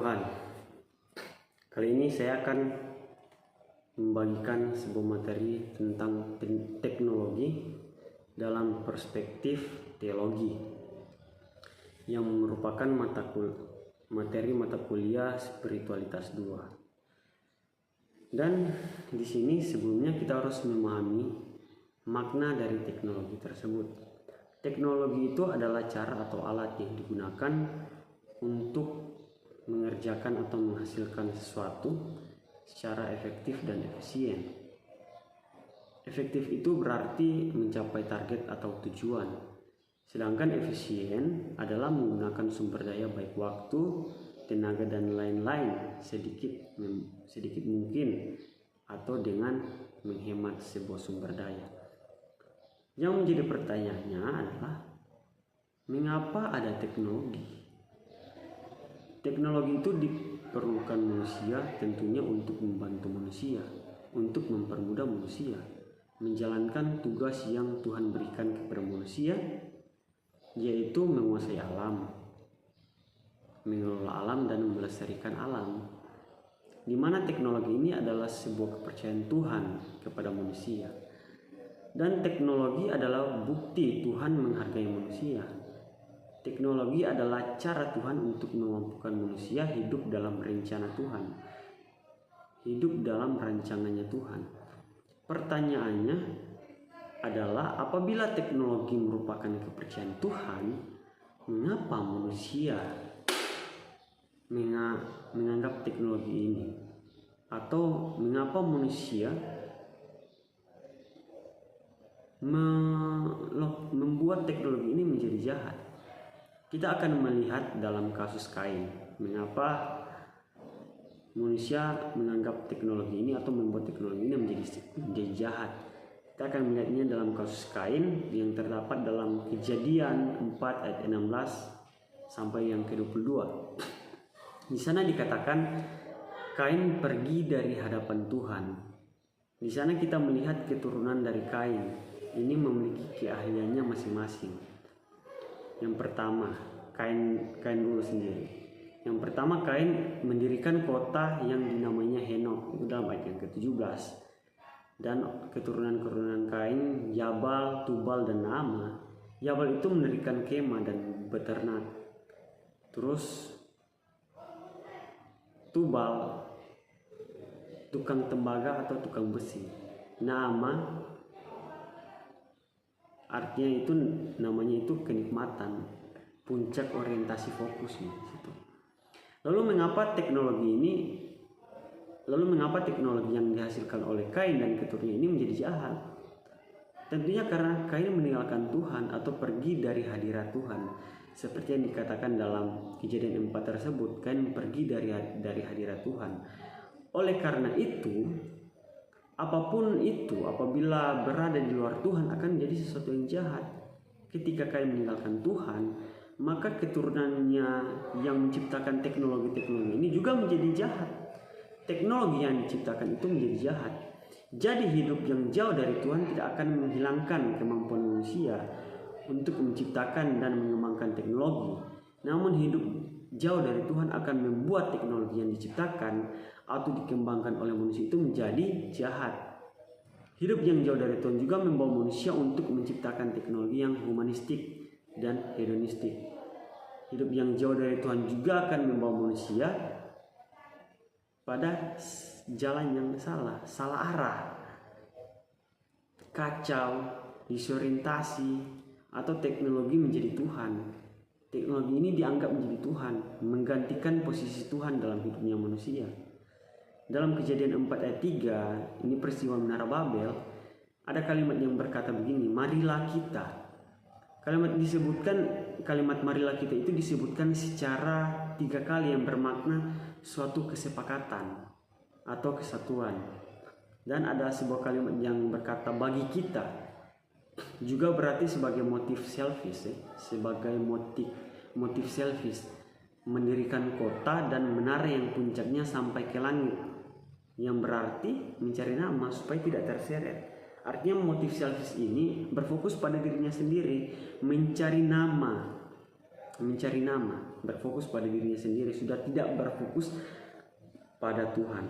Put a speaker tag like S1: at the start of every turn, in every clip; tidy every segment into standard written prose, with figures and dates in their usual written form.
S1: Tuhan. Kali ini saya akan membagikan sebuah materi tentang teknologi dalam perspektif teologi yang merupakan materi mata kuliah spiritualitas 2. Dan di sini sebelumnya kita harus memahami makna dari teknologi tersebut. Teknologi itu adalah cara atau alat yang digunakan untuk mengerjakan atau menghasilkan sesuatu secara efektif dan efisien. Efektif itu berarti mencapai target atau tujuan. Sedangkan efisien adalah menggunakan sumber daya baik waktu, tenaga dan lain-lain sedikit mungkin atau dengan menghemat sebuah sumber daya. Yang menjadi pertanyaannya adalah mengapa ada teknologi? Teknologi itu diperlukan manusia tentunya untuk membantu manusia, untuk mempermudah manusia menjalankan tugas yang Tuhan berikan kepada manusia, yaitu menguasai alam, mengelola alam dan melestarikan alam. Di mana teknologi ini adalah sebuah kepercayaan Tuhan kepada manusia. Dan teknologi adalah bukti Tuhan menghargai manusia. Teknologi adalah cara Tuhan untuk memampukan manusia hidup dalam rencana Tuhan, hidup dalam rancangannya Tuhan. Pertanyaannya adalah apabila teknologi merupakan kepercayaan Tuhan, mengapa manusia menganggap teknologi ini? Atau mengapa manusia membuat teknologi ini menjadi jahat? Kita akan melihat dalam kasus Kain, mengapa manusia menganggap teknologi ini atau membuat teknologi ini menjadi jahat. Kita akan melihatnya dalam kasus Kain yang terdapat dalam Kejadian 4 ayat 16 sampai yang ke-22. Di sana dikatakan Kain pergi dari hadapan Tuhan. Di sana kita melihat keturunan dari Kain. Ini memiliki keahliannya masing-masing. Yang pertama, Kain dulu sendiri. Yang pertama, Kain mendirikan kota yang dinamainya Henok. Itu dalam ayat yang ke-17. Dan keturunan Kain, Yabal, Tubal, dan Naamah. Yabal itu mendirikan kemah dan beternak. Terus Tubal, tukang tembaga atau tukang besi. Naamah artinya itu namanya itu kenikmatan, puncak orientasi fokusnya di situ. Lalu mengapa teknologi yang dihasilkan oleh Kain dan keturunannya ini menjadi jahat? Tentunya karena Kain meninggalkan Tuhan atau pergi dari hadirat Tuhan. Seperti yang dikatakan dalam Kejadian 4 tersebut, Kain pergi dari hadirat Tuhan. Oleh karena itu, apapun itu, apabila berada di luar Tuhan akan menjadi sesuatu yang jahat. Ketika Kain meninggalkan Tuhan, maka keturunannya yang menciptakan teknologi ini juga menjadi jahat. Teknologi yang diciptakan itu menjadi jahat. Jadi hidup yang jauh dari Tuhan tidak akan menghilangkan kemampuan manusia untuk menciptakan dan mengembangkan teknologi. Namun hidup jauh dari Tuhan akan membuat teknologi yang diciptakan atau dikembangkan oleh manusia itu menjadi jahat. Hidup yang jauh dari Tuhan juga membawa manusia untuk menciptakan teknologi yang humanistik dan hedonistik. Hidup yang jauh dari Tuhan juga akan membawa manusia pada jalan yang salah arah, kacau, disorientasi, atau teknologi menjadi Tuhan. Teknologi ini dianggap menjadi Tuhan, menggantikan posisi Tuhan dalam hidupnya manusia. Dalam Kejadian 4 ayat 3, ini peristiwa Menara Babel, ada kalimat yang berkata begini, marilah kita. Kalimat marilah kita itu disebutkan secara 3 kali yang bermakna suatu kesepakatan atau kesatuan. Dan ada sebuah kalimat yang berkata bagi kita, juga berarti sebagai motif selfish, sebagai motif selfish, mendirikan kota dan menara yang puncaknya sampai ke langit, yang berarti mencari nama supaya tidak terseret. Artinya motif selfish ini berfokus pada dirinya sendiri, mencari nama, mencari nama, berfokus pada dirinya sendiri, sudah tidak berfokus pada Tuhan.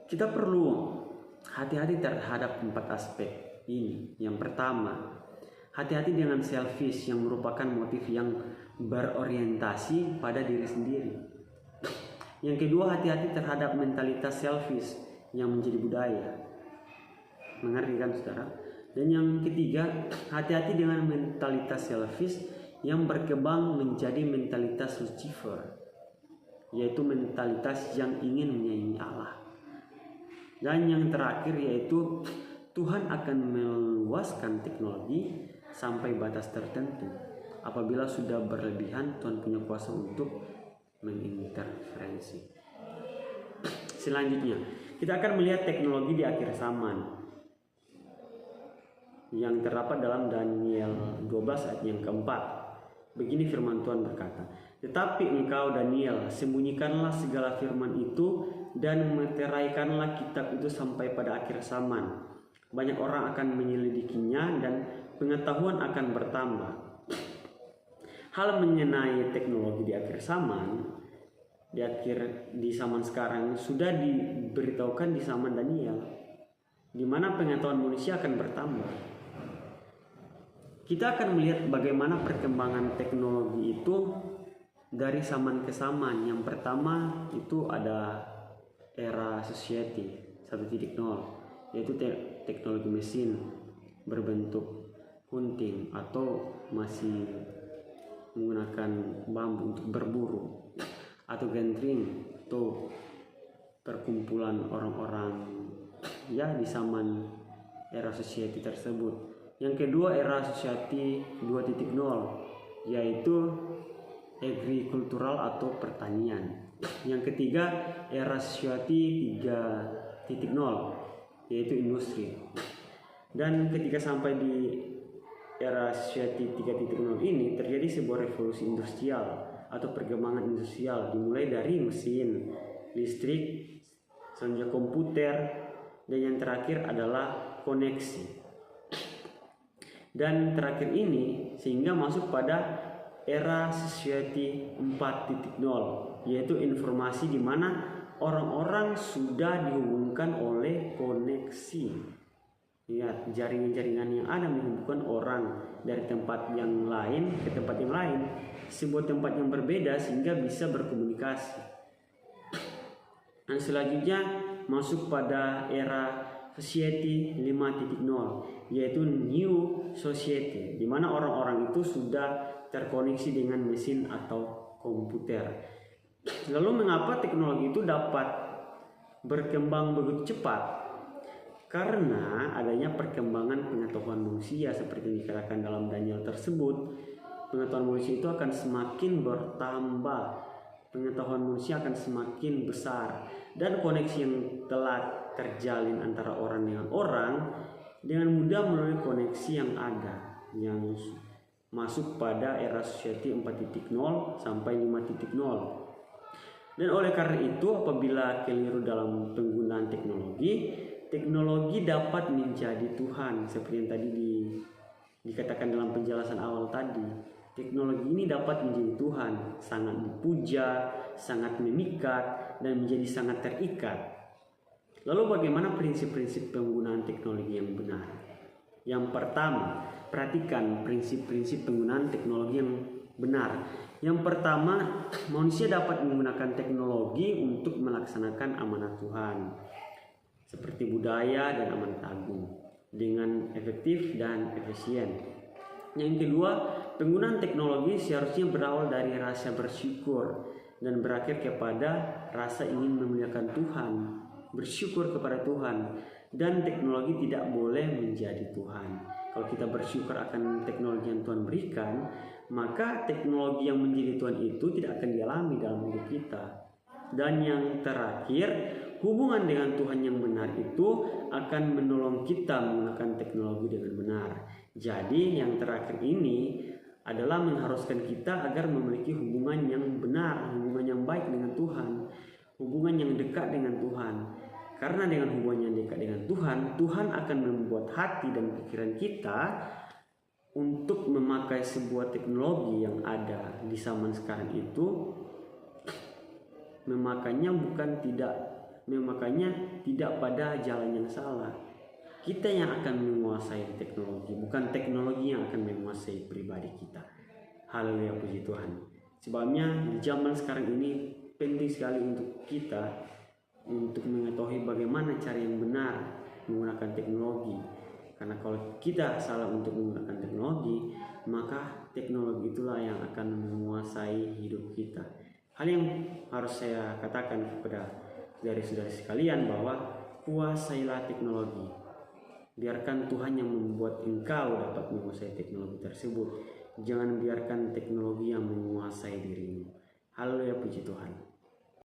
S1: Kita perlu hati-hati terhadap 4 aspek ini. Yang pertama, hati-hati dengan selfish yang merupakan motif yang berorientasi pada diri sendiri. Yang kedua, hati-hati terhadap mentalitas selfish yang menjadi budaya. Mengerti kan saudara? Dan yang ketiga, hati-hati dengan mentalitas selfish yang berkembang menjadi mentalitas Lucifer, yaitu mentalitas yang ingin menyaingi Allah. Dan yang terakhir yaitu Tuhan akan meluaskan teknologi sampai batas tertentu. Apabila sudah berlebihan, Tuhan punya kuasa untuk menginterferensi. Selanjutnya, kita akan melihat teknologi di akhir zaman yang terdapat dalam Daniel 12 ayat yang keempat. Begini firman Tuhan berkata, "Tetapi engkau Daniel, sembunyikanlah segala firman itu dan meteraikanlah kitab itu sampai pada akhir zaman. Banyak orang akan menyelidikinya dan pengetahuan akan bertambah." Hal mengenai teknologi di akhir zaman, di zaman sekarang sudah diberitahukan di zaman Daniel, di mana pengetahuan manusia akan bertambah. Kita akan melihat bagaimana perkembangan teknologi itu dari zaman ke zaman. Yang pertama itu ada era society 1.0, yaitu teknologi mesin berbentuk hunting atau masih menggunakan bambu untuk berburu, atau gathering atau perkumpulan orang-orang ya di zaman era society tersebut. Yang kedua, era society 2.0, yaitu agrikultural atau pertanian. Yang ketiga, era society 3.0, yaitu industri. Dan ketika sampai di era society 3.0 ini, terjadi sebuah revolusi industrial atau perkembangan industrial, dimulai dari mesin, listrik, selanjutnya komputer, dan yang terakhir adalah koneksi. Dan terakhir ini sehingga masuk pada era society 4.0, yaitu informasi di mana orang-orang sudah dihubungkan oleh koneksi. Ya, jaringan-jaringan yang ada menghubungkan orang dari tempat yang lain ke tempat yang lain, sebuah tempat yang berbeda sehingga bisa berkomunikasi. Dan selanjutnya masuk pada era society 5.0, yaitu new society, di mana orang-orang itu sudah terkoneksi dengan mesin atau komputer. Lalu mengapa teknologi itu dapat berkembang begitu cepat? Karena adanya perkembangan pengetahuan manusia seperti yang dikatakan dalam Daniel tersebut. Pengetahuan manusia itu akan semakin bertambah, pengetahuan manusia akan semakin besar, dan koneksi yang telah terjalin antara orang dengan orang dengan mudah melalui koneksi yang ada, yang masuk pada era society 4.0 sampai 5.0. Dan oleh karena itu, apabila keliru dalam penggunaan teknologi dapat menjadi Tuhan, seperti yang tadi dikatakan dalam penjelasan awal tadi. Teknologi ini dapat menjadi Tuhan, sangat dipuja, sangat memikat, dan menjadi sangat terikat. Lalu bagaimana prinsip-prinsip penggunaan teknologi yang benar? Yang pertama, perhatikan prinsip-prinsip penggunaan teknologi yang benar. Yang pertama, manusia dapat menggunakan teknologi untuk melaksanakan amanat Tuhan, seperti budaya dan amanat agung, dengan efektif dan efisien. Yang kedua, penggunaan teknologi seharusnya berawal dari rasa bersyukur dan berakhir kepada rasa ingin memuliakan Tuhan, bersyukur kepada Tuhan, dan teknologi tidak boleh menjadi Tuhan. Kalau kita bersyukur akan teknologi yang Tuhan berikan, maka teknologi yang menjadi Tuhan itu tidak akan dialami dalam hidup kita. Dan yang terakhir, hubungan dengan Tuhan yang benar itu akan menolong kita menggunakan teknologi dengan benar. Jadi yang terakhir ini adalah mengharuskan kita agar memiliki hubungan yang benar, hubungan yang baik dengan Tuhan, hubungan yang dekat dengan Tuhan. Karena dengan hubungan yang dekat dengan Tuhan, Tuhan akan membuat hati dan pikiran kita untuk memakai sebuah teknologi yang ada di zaman sekarang itu, memakainya tidak pada jalan yang salah. Kita yang akan menguasai teknologi, bukan teknologi yang akan menguasai pribadi kita. Haleluya, puji Tuhan. Sebabnya di zaman sekarang ini penting sekali untuk kita untuk mengetahui bagaimana cara yang benar menggunakan teknologi. Karena kalau kita salah untuk menggunakan teknologi, maka teknologi itulah yang akan menguasai hidup kita. Hal yang harus saya katakan kepada saudara-saudara sekalian bahwa kuasailah teknologi. Biarkan Tuhan yang membuat engkau dapat menguasai teknologi tersebut. Jangan biarkan teknologi yang menguasai dirimu. Haleluya, puji Tuhan.